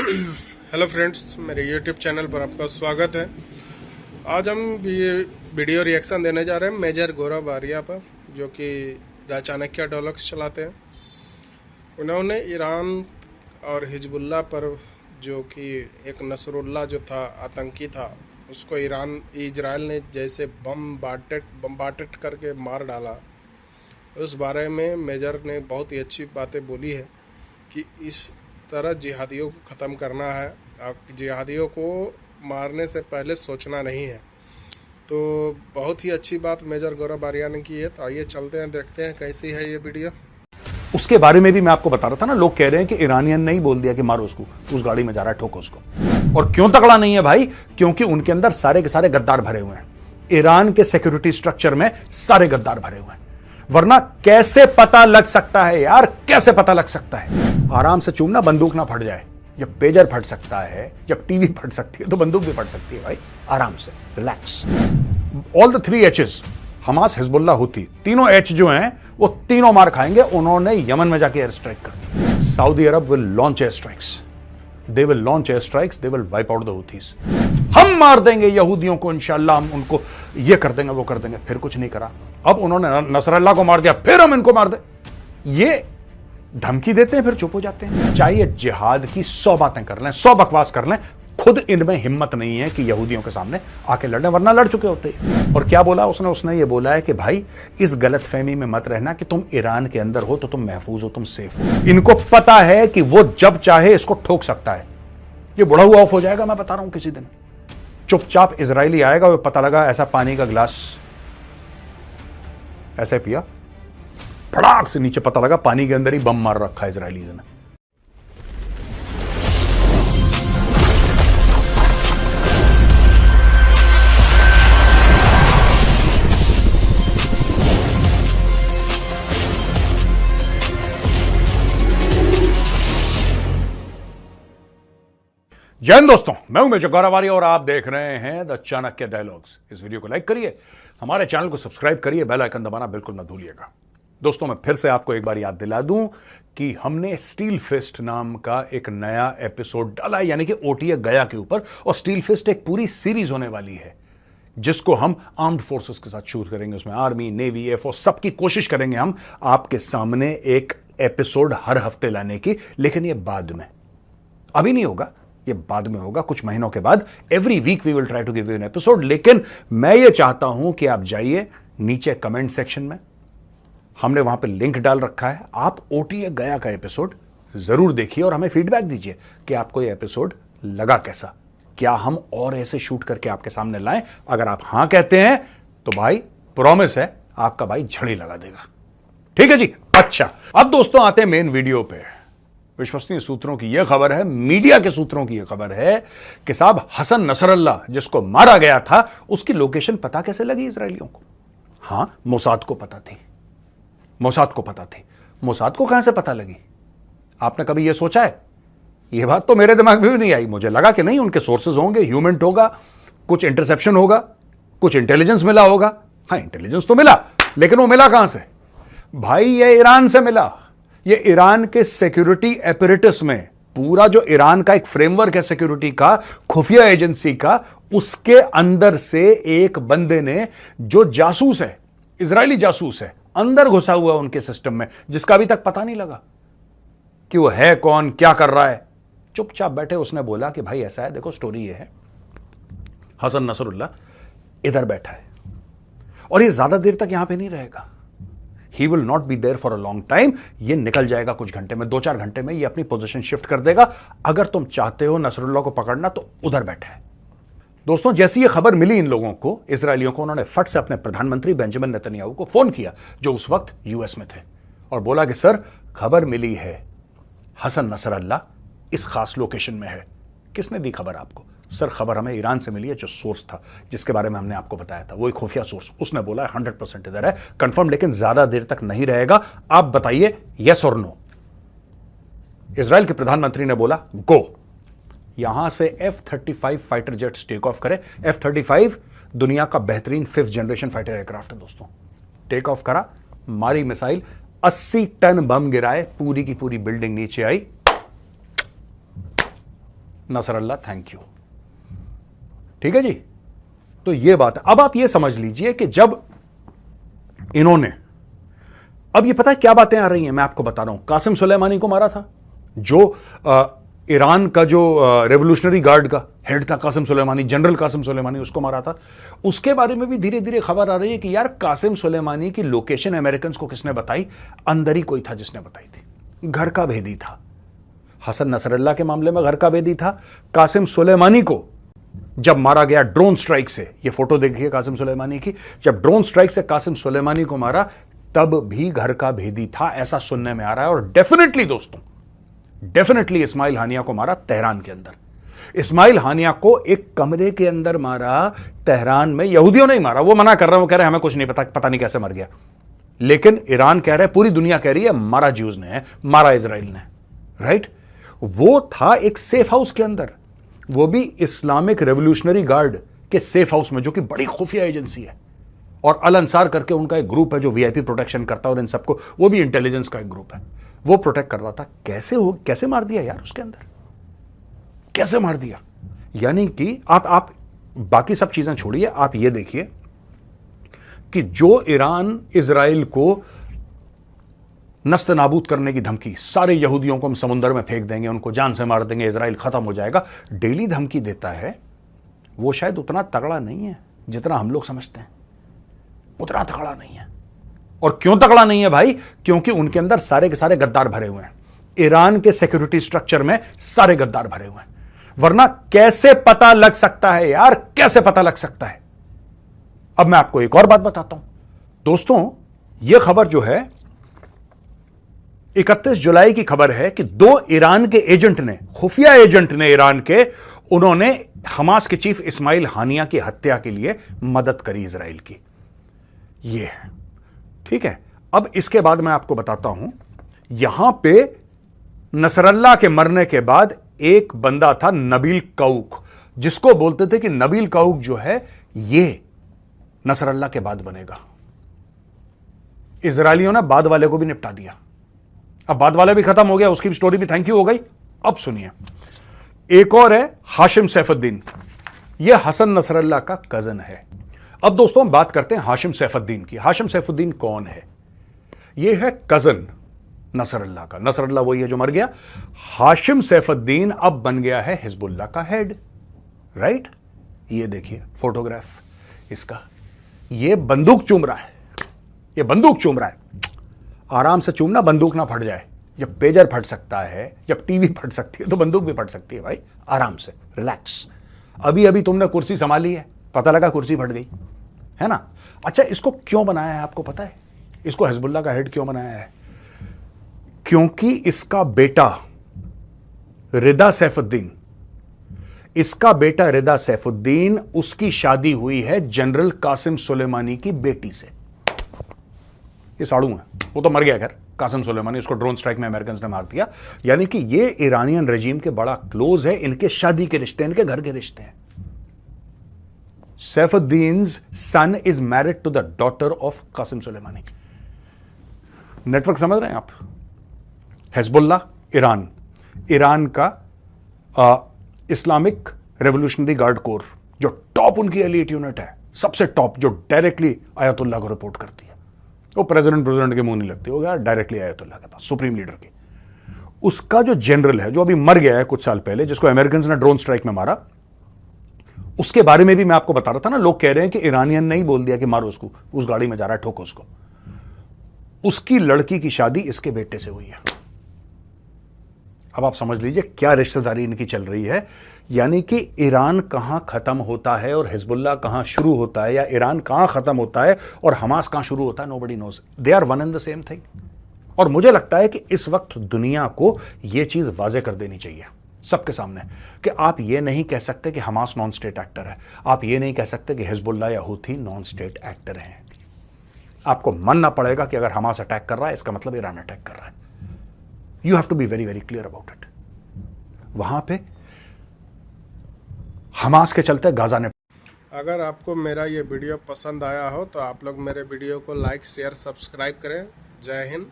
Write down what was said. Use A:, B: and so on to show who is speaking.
A: Hello friends, मेरे YouTube channel पर आपका स्वागत है। आज हम ये वीडियो रिएक्शन देने जा रहे हैं मेजर गौरव आर्या पर, जो कि द चाणक्य डॉलक्स चलाते हैं। उन्होंने ईरान और हिजबुल्ला पर, जो कि एक नसरुल्ला जो था आतंकी था, उसको इजराइल ने जैसे बम्बार्टेड करके मार डाला, उस बारे में मेजर ने बहुत ही अच्छी बातें बोली है कि इस तरह जिहादियों को ख़त्म करना है। आप जिहादियों को मारने से पहले सोचना नहीं है। तो बहुत ही अच्छी बात मेजर गौरव आर्या ने की है। तो आइए चलते हैं, देखते हैं कैसी है ये वीडियो।
B: उसके बारे में भी मैं आपको बता रहा था ना, लोग कह रहे हैं कि ईरानियन ने ही बोल दिया कि मारो उसको, उस गाड़ी में जा रहा है, ठोको उसको। और क्यों तगड़ा नहीं है भाई? क्योंकि उनके अंदर सारे के सारे गद्दार भरे हुए हैं। ईरान के सिक्योरिटी स्ट्रक्चर में सारे गद्दार भरे हुए हैं, वरना कैसे पता लग सकता है यार? कैसे पता लग सकता है? आराम से चूमना, बंदूक ना फट जाए। जब पेजर फट सकता है, जब टीवी फट सकती है, तो बंदूक भी फट सकती है भाई। आराम से, relax. All the 3 H's, Hamas, Hezbollah, Houthi, तीनों H जो हैं वो तीनों मार खाएंगे। उन्होंने यमन में जाके एयर स्ट्राइक कर दी। Saudi Arab will launch air strikes, they will launch air strikes, they will wipe out the Houthis. हम मार देंगे यहूदियों को इंशाल्लाह, हम उनको ये कर देंगे, वो कर देंगे। फिर कुछ नहीं करा। अब उन्होंने नसरल्लाह को मार दिया, फिर हम इनको मार दें। ये धमकी देते हैं, फिर चुप हो जाते हैं। चाहिए जिहाद की 100 बातें कर लें, 100 बकवास कर लें, खुद इनमें हिम्मत नहीं है कि यहूदियों के सामने आके लड़ने, वरना लड़ चुके होते हैं। और क्या बोला उसने ये बोला है कि भाई इस गलतफहमी में मत रहना कि तुम ईरान के अंदर हो तो तुम महफूज हो, तुम सेफ हो। इनको पता है कि वो जब चाहे इसको ठोक सकता है। ये बुढ़ा हुआ ऑफ हो जाएगा, मैं बता रहा हूं किसी दिन। चुपचाप इजरायली आएगा, वो पता लगा ऐसा पानी का गिलास ऐसे पिया, फटाक से नीचे पता लगा पानी के अंदर ही बम मार रखा है इजरायली ने। जय हिंद दोस्तों, मैं हूं मेजर गौरव आर्या और आप देख रहे हैं द चाणक्य डायलॉग्स। इस वीडियो को लाइक करिए, हमारे चैनल को सब्सक्राइब करिए, बेल आइकन दबाना बिल्कुल ना भूलिएगा। दोस्तों, मैं फिर से आपको एक बार याद दिला दूं कि हमने स्टील फिस्ट नाम का एक नया एपिसोड डाला है, यानी कि ओटीए गया के ऊपर। और स्टील फिस्ट एक पूरी सीरीज होने वाली है, जिसको हम आर्म्ड फोर्सेस के साथ शूट करेंगे। उसमें आर्मी, नेवी, एयरफोर्स, सबकी कोशिश करेंगे हम आपके सामने एक एपिसोड हर हफ्ते लाने की। लेकिन ये बाद में, अभी नहीं होगा, ये बाद में होगा, कुछ महीनों के बाद। Every week we will try to give you an episode. लेकिन मैं ये चाहता हूं कि आप जाइए नीचे कमेंट सेक्शन में, हमने वहां पे लिंक डाल रखा है, आप ओटीए गया का एपिसोड जरूर देखिए और हमें फीडबैक दीजिए कि आपको ये एपिसोड लगा कैसा। क्या हम और ऐसे शूट करके आपके सामने लाएं? अगर आप हां कहते हैं तो भाई प्रॉमिस है, आपका भाई झड़ी लगा देगा। ठीक है जी। अच्छा, अब दोस्तों आते हैं मेन वीडियो पे। विश्वसनीय सूत्रों की यह खबर है, मीडिया के सूत्रों की यह खबर है कि साहब हसन नसरल्लाह, जिसको मारा गया था, उसकी लोकेशन पता कैसे लगी इजरायलियों को? हां, मोसाद को पता थी। मोसाद को पता थी। मोसाद को कहां से पता लगी? आपने कभी यह सोचा है? यह बात तो मेरे दिमाग में भी नहीं आई। मुझे लगा कि नहीं, उनके सोर्सेज होंगे, ह्यूमेंट होगा, कुछ इंटरसेप्शन होगा, कुछ इंटेलिजेंस मिला होगा। हाँ, इंटेलिजेंस तो मिला, लेकिन वो मिला कहां से? भाई ये ईरान से मिला। ये ईरान के सिक्योरिटी एपरेटस में, पूरा जो ईरान का एक फ्रेमवर्क है सिक्योरिटी का, खुफिया एजेंसी का, उसके अंदर से एक बंदे ने, जो जासूस है, इजरायली जासूस है, अंदर घुसा हुआ उनके सिस्टम में, जिसका अभी तक पता नहीं लगा कि वो है कौन, क्या कर रहा है। चुपचाप बैठे, उसने बोला कि भाई ऐसा है, देखो स्टोरी ये है, हसन नसरुल्लाह इधर बैठा है और ये ज्यादा देर तक यहां पे नहीं रहेगा। He will not be there for a long time. ये निकल जाएगा कुछ घंटे में, 2-4 घंटे में ये अपनी पोजीशन शिफ्ट कर देगा। अगर तुम चाहते हो नसरुल्लाह को पकड़ना तो उधर बैठा है। दोस्तों, जैसी ये खबर मिली इन लोगों को, इजरायलियों को, उन्होंने फट से अपने प्रधानमंत्री बेंजामिन नेतन्याहू को फोन किया, जो उस वक्त यूएस में थे, और बोला कि सर, खबर मिली है, हसन नसरल्लाह इस खास लोकेशन में है। किसने दी खबर आपको? सर, खबर हमें ईरान से मिली है, जो सोर्स था, जिसके बारे में हमने आपको बताया था, वो एक खुफिया सोर्स, उसने बोला है 100% इधर है, कंफर्म, लेकिन ज्यादा देर तक नहीं रहेगा। आप बताइए यस और नो। इजराइल के प्रधानमंत्री ने बोला गो। यहां से F-35 fighter jets take off करे। F-35 दुनिया का बेहतरीन 5th जनरेशन फाइटर एयरक्राफ्ट है दोस्तों। टेक ऑफ करा, मारी मिसाइल, 80 टन बम गिराए, पूरी की पूरी बिल्डिंग नीचे आई, नसरल्ला थैंक यू। ठीक है जी, तो ये बात है। अब आप ये समझ लीजिए कि जब इन्होंने, अब ये पता है क्या बातें आ रही हैं, मैं आपको बता रहा हूं। कासिम सुलेमानी को मारा था, जो ईरान का जो रेवोल्यूशनरी गार्ड का हेड था कासिम सुलेमानी, जनरल कासिम सुलेमानी, उसको मारा था। उसके बारे में भी धीरे धीरे खबर आ रही है कि यार कासिम सुलेमानी की लोकेशन अमेरिकन को किसने बताई? अंदर ही कोई था जिसने बताई थी, घर का भेदी था। हसन नसरल्ला के मामले में घर का भेदी था। कासिम सुलेमानी को जब मारा गया ड्रोन स्ट्राइक से, ये फोटो देखिए कासिम सुलेमानी की, जब ड्रोन स्ट्राइक से कासिम सुलेमानी को मारा तब भी घर का भेदी था, ऐसा सुनने में आ रहा है। और डेफिनेटली दोस्तों, डेफिनेटली इस्माइल हानिया को मारा तेहरान के अंदर। इस्माइल हानिया को एक कमरे के अंदर मारा तेहरान में। यहूदियों ने ही मारा, वो मना कर रहे हैं, वो कह रहे हैं हमें कुछ नहीं पता, पता नहीं कैसे मर गया। लेकिन ईरान कह रहे हैं, पूरी दुनिया कह रही है मारा ज्यूज ने, मारा इजराइल ने, राइट। वो था एक सेफ हाउस के अंदर, वो भी इस्लामिक रेवोल्यूशनरी गार्ड के सेफ हाउस में, जो कि बड़ी खुफिया एजेंसी है। और अल अंसार करके उनका एक ग्रुप है जो वीआईपी प्रोटेक्शन करता है, और इन सबको, वो भी इंटेलिजेंस का एक ग्रुप है, वो प्रोटेक्ट कर रहा था। कैसे मार दिया यार उसके अंदर, कैसे मार दिया? यानी कि आप बाकी सब चीजें छोड़िए, आप ये देखिए कि जो ईरान इजराइल को नस्त नाबूद करने की धमकी, सारे यहूदियों को हम समुद्र में फेंक देंगे, उनको जान से मार देंगे, इजराइल खत्म हो जाएगा, डेली धमकी देता है, वो शायद उतना तगड़ा नहीं है जितना हम लोग समझते हैं। उतना तगड़ा नहीं है। और क्यों तगड़ा नहीं है भाई? क्योंकि उनके अंदर सारे के सारे गद्दार भरे हुए हैं। ईरान के सिक्योरिटी स्ट्रक्चर में सारे गद्दार भरे हुए हैं। वरना कैसे पता लग सकता है यार, कैसे पता लग सकता है? अब मैं आपको एक और बात बताता हूं दोस्तों, यह खबर जो है 31 जुलाई की खबर है कि 2 ईरान के एजेंट ने, खुफिया एजेंट ने ईरान के, उन्होंने हमास के चीफ इस्माइल हानिया की हत्या के लिए मदद करी इजराइल की। ये है, ठीक है। अब इसके बाद मैं आपको बताता हूं, यहां पे नसरल्ला के मरने के बाद एक बंदा था नबील काउक, जिसको बोलते थे कि नबील काउक जो है ये नसरल्ला के बाद बनेगा। इजरायलियों ने बाद वाले को भी निपटा दिया। अब बाद वाला भी खत्म हो गया, उसकी भी स्टोरी भी थैंक यू हो गई। अब सुनिए, एक और है हाशिम सैफुद्दीन, यह हसन नसरल्ला का कजन है। अब दोस्तों हम बात करते हैं हाशिम सैफुद्दीन की। हाशिम सैफुद्दीन कौन है? यह है कजन नसरल्ला का। नसरल्ला वही है जो मर गया। हाशिम सैफुद्दीन अब बन गया है हिजबुल्लाह का हेड, राइट। ये देखिए फोटोग्राफ इसका, ये बंदूक चूम रहा है, ये बंदूक चूम रहा है। आराम से चूमना, बंदूक ना फट जाए। जब पेजर फट सकता है, जब टीवी फट सकती है, तो बंदूक भी फट सकती है भाई। आराम से, रिलैक्स। अभी अभी तुमने कुर्सी संभाली है, पता लगा कुर्सी फट गई, है ना। अच्छा, इसको क्यों बनाया है आपको पता है? इसको हिजबुल्लाह का हेड क्यों बनाया है? क्योंकि इसका बेटा रिदा सैफुद्दीन, इसका बेटा रिदा सैफुद्दीन, उसकी शादी हुई है जनरल कासिम सुलेमानी की बेटी से। ये साड़ू है, वो तो मर गया खैर कासिम सुलेमानी, उसको ड्रोन स्ट्राइक में अमेरिकन ने मार दिया। यानी कि ये ईरानियन रेजिम के बड़ा क्लोज है, इनके शादी के रिश्ते, इनके घर के रिश्ते हैं। Safieddine's son is married to the daughter of Qasem Soleimani. Network समझ रहे हैं आप? हिजबुल्लाह ईरान, ईरान का इस्लामिक रेवोल्यूशनरी गार्ड कोर, जो टॉप उनकी एलीट यूनिट है, सबसे टॉप, जो डायरेक्टली आयतुल्लाह को रिपोर्ट करती है। वो प्रेसिडेंट के मुंह नहीं लगती, वो डायरेक्टली आयतुल्लाह के पास, सुप्रीम लीडर की। उसका जो जनरल है, जो अभी मर गया है कुछ साल पहले, जिसको अमेरिकन ने ड्रोन स्ट्राइक में मारा, उसके बारे में भी मैं आपको बता रहा था ना। लोग कह रहे हैं कि ईरानियन ने ही बोल दिया कि मारो उसको, उस गाड़ी में जा रहा है, ठोको उसको। उसकी लड़की की शादी इसके बेटे से हुई है। अब आप समझ लीजिए क्या रिश्तेदारी इनकी चल रही है। यानी कि ईरान कहां खत्म होता है और हिजबुल्लाह कहां शुरू होता है, या ईरान कहां खत्म होता है और हमास कहां शुरू होता है, nobody knows. They are one and the same thing. और मुझे लगता है कि इस वक्त दुनिया को यह चीज वाजे कर देनी चाहिए सबके सामने कि आप ये नहीं कह सकते कि हमास नॉन स्टेट एक्टर है, आप ये नहीं कह सकते कि हिजबुल्लाह या हूथी नॉन स्टेट एक्टर हैं। आपको मानना पड़ेगा कि अगर हमास अटैक कर रहा है, इसका मतलब ईरान अटैक कर रहा है। You have to be very very clear about it. वहां पे हमास के चलते गाजा ने।
A: अगर आपको मेरा ये वीडियो पसंद आया हो तो आप लोग मेरे वीडियो को लाइक, शेयर, सब्सक्राइब करें। जय हिंद।